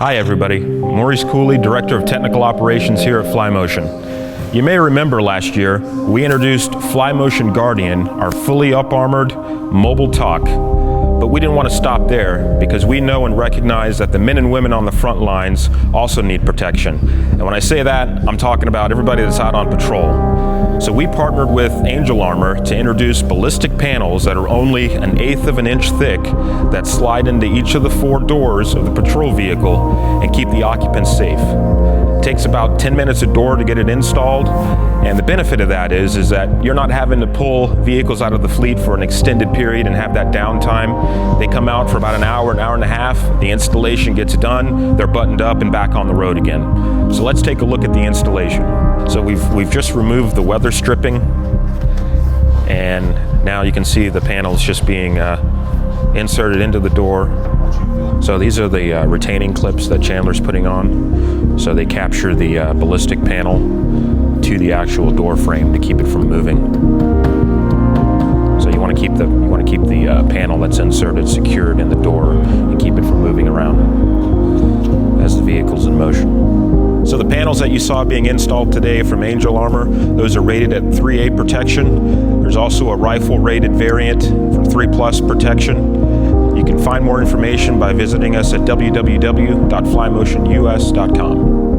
Hi everybody, Maurice Cooley, Director of Technical Operations here at FlyMotion. You may remember last year, we introduced FlyMotion Guardian, our fully up-armored mobile TOC, but we didn't want to stop there because we know and recognize that the men and women on the front lines also need protection. And when I say that, I'm talking about everybody that's out on patrol. So we partnered with Angel Armor to introduce ballistic panels that are only 1/8 of an inch thick that slide into each of the 4 doors of the patrol vehicle and keep the occupants safe. It takes about 10 minutes a door to get it installed, and the benefit of that is that you're not having to pull vehicles out of the fleet for an extended period and have that downtime. They come out for about an hour and a half, the installation gets done, they're buttoned up and back on the road again. So let's take a look at the installation. So we've just removed the weather stripping, and now you can see the panels just being inserted into the door. So these are the retaining clips that Chandler's putting on. So they capture the ballistic panel to the actual door frame to keep it from moving. So you want to keep the panel that's inserted secured in the door and keep it from moving around as the vehicle's in motion. So the panels that you saw being installed today from Angel Armor, those are rated at 3A protection. There's also a rifle rated variant for 3+ protection. You can find more information by visiting us at www.flymotionus.com.